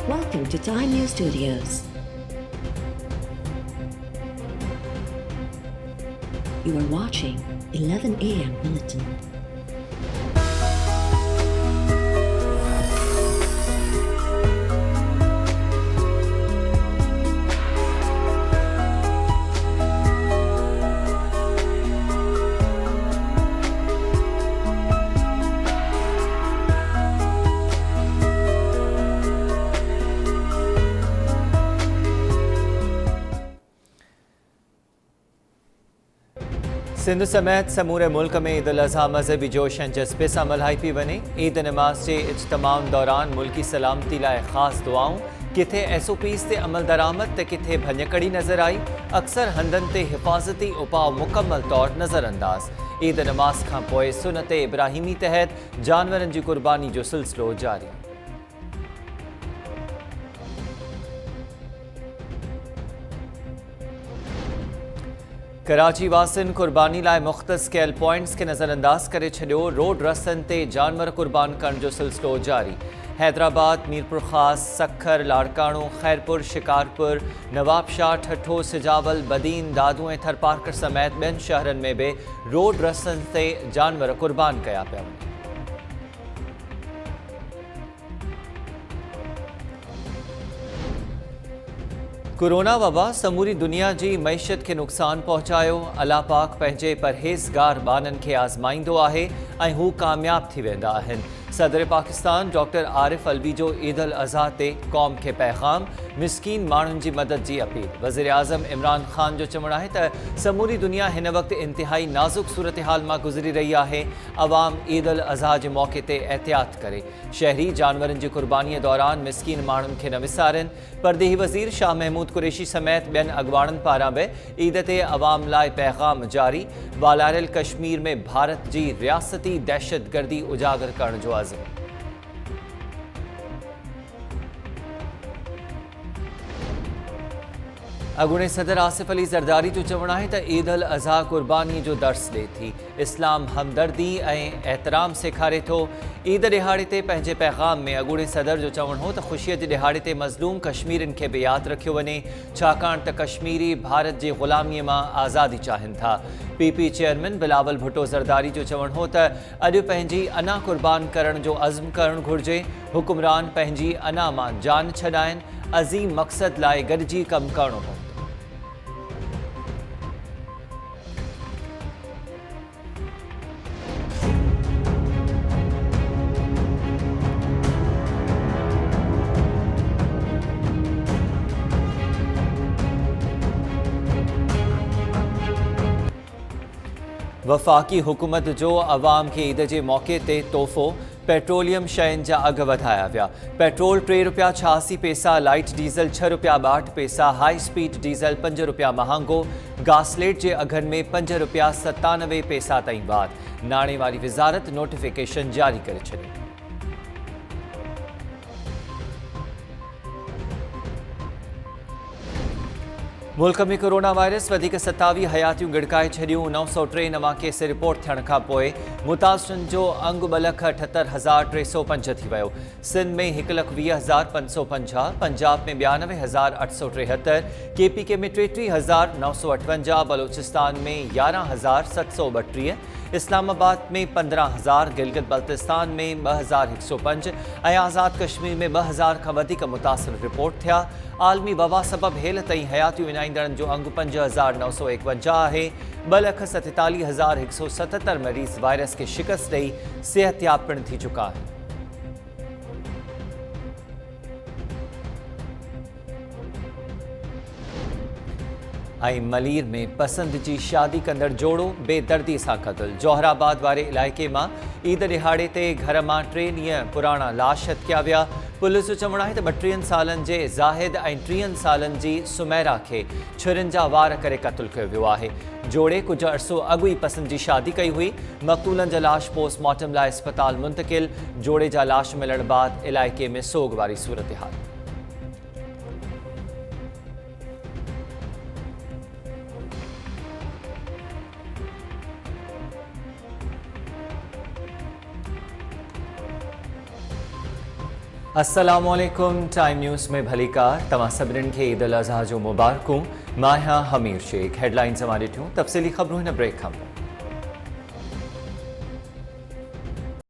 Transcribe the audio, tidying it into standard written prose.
Welcome to Time News Studios. You are watching 11 a.m. Bulletin. Sindh समेत समूरे मुल्क में ईद उल अज़हा मज़हबी जोश ऐं जज़्बे सां मल्हाई पई वञे। ईद नमाज़ जे इज्तिमाम दौरान मुल्की सलामती लाइ ख़ासि दुआऊं, किथे SOPs ते अमल दरामद त किथे भञकड़ी नज़र आई। अक्सर हंधनि ते हिफ़ाज़ती उपाउ मुकमल तौर नज़रअंदाज़। ईद नमाज़ खां पोइ सुन्नत इब्राहिमी तहत जानवरनि जी क़ुर्बानी जो सिलसिलो जारी। कराची वासिन क़ुर्बानी लाइ मुख़्तस कयल पॉइंट्स खे नज़रअंदाज़ करे छॾियो। रोड रस्तनि ते जानवर क़ुर्बान करण जो सिलसिलो जारी। हैदराबाद, मीरपुर ख़ास, सखर, लाड़काणो, खैरपुर, शिकारपुर, नवाबशाह, ठठो, सिजावल, बदीन, दादू ऐं थरपारकर समेत ॿियनि शहरनि में बि रोड रस्तनि ते जानवर क़ुर्बान कया पिया वञनि। कोरोना वबा समूरी दुनिया जी मईशत के नुक़सान पहुचायो। अल्लाह पाक पंहिंजे परहेज़गार बाननि खे आज़माईंदो आहे ऐं हू कामयाब थी वेंदा आहिनि। सदर पाकिस्तान डॉक्टर आरिफ अलवी जो ईद उल अज़हा ते क़ौम खे पैगाम, मिस्कीन माण्हुनि जी मदद जी अपील। वज़ीर आज़म इमरान ख़ान जो चवणु आहे त समूरी दुनिया हिन वक़्तु इंतिहाई नाज़ुक सूरत हाल मां गुज़री रही आहे। अवाम ईद उल अज़हा जे मौक़े ते एहतियात करे। शहरी जानवरनि जी क़ुर्बानीअ दौरान मिस्कीन माण्हुनि खे न विसारनि। परदेही वज़ीर शाह महमूद कुरैशी समेत ॿियनि अॻुवाणनि पारां बि ईद ते अवाम लाइ पैगाम जारी। वालारियल कश्मीर में भारत जी रियासती दहशतगर्दी उजागर करण जो आज़म। अॻूणे सदर आसिफ अली ज़रदारी जो चवणु आहे त ईद उल अज़हा क़ुर्बानी जो दर्स ॾिए थी। इस्लाम हमदर्दी ऐं एहतराम सेखारे थो। ईद ॾिहाड़े ते पंहिंजे पैगाम में अॻूणे सदर जो चवणु हो त ख़ुशीअ जे ॾिहाड़े ते मज़लूम कश्मीरियुनि खे बि यादि रखियो वञे, छाकाणि त कश्मीरी भारत जी ग़ुलामीअ मां आज़ादी चाहिनि था। PP चेयरमैन बिलावल भुट्टो ज़रदारी जो चवणु हो त अॼु पंहिंजी अना क़ुर्बान करण जो अज़्म करणु घुरिजे। हुक्मरान पंहिंजी अना मां जान छॾाइनि। अज़ीम मक़सद लाइ गॾिजी कमु करणो पवंदो। वफ़ाक़ी हुकूमत जो अवाम खे ईद जे मौक़े ते तोहफ़ो। पेट्रोलियम शयुनि जा अघ वधाया विया। Petrol ₹3.86, light diesel ₹6.62, high speed diesel ₹5 महांगो। गासलेट जे अघनि में ₹5.97 ताईं वाध। नाणे वारी वज़ारत नोटिफिकेशन जारी करे छॾियो। मुल्क में कोरोना वायरस वधीक 27 हयातियूं गिड़काए छॾियूं। 903 नवां केस रिपोर्ट थियण खां पोइ मुतासिरनि जो अंग 2,78,305 थी वियो। सिंध में 1,20,550, पंजाब में 92,873, KPK में 33,958, बलोचिस्तान में 11,732, इस्लामाबाद में 15,000, गिलगित बल्तिस्तान में 2,105 ऐं आज़ाद कश्मीर में 2,000 खां वधीक मुतासिर रिपोर्ट थिया। आलमी वबा सबब हेल ताईं हयातियूं विञाईंदड़नि जो अंग 5,951 आहे। 2,47,177 मरीज़ वायरस खे शिकस्त ॾेई सिहतयाब पिणु थी चुका आहिनि। ऐं मलीर में पसंद जी शादी कंदड़ जोड़ो बेदर्दी सां क़त्ल। जौहराबाद वारे इलाइक़े मां ईद ॾिहाड़े ते घर मां 3 ॾींहं पुराणा लाश हथिया विया। पुलिस जो चवणु आहे त 32 सालनि जे ज़ाहिद ऐं 30 सालनि जी सुमैरा खे छुरियुनि जा वार करे क़त्ल कयो वियो आहे। जोड़े कुझु अरसो अॻु ई पसंद जी शादी कई हुई। मक़तूलनि जा लाश पोस्टमार्टम लाइ अस्पताल मुंतक़िल। जोड़े जा लाश मिलण बाद इलाइक़े में सोग वारी सूरत हाल। अस्सलामुअलैकुम टाइम न्यूज़ में भलीकार तमां सभिनीनि खे ईद अल अज़हा जो मुबारकूं। मां आहियां हमीर शेख। हेडलाइंस हमारे थियूं तफ़सीली ख़बरूं हिन ब्रेक खां पोइ।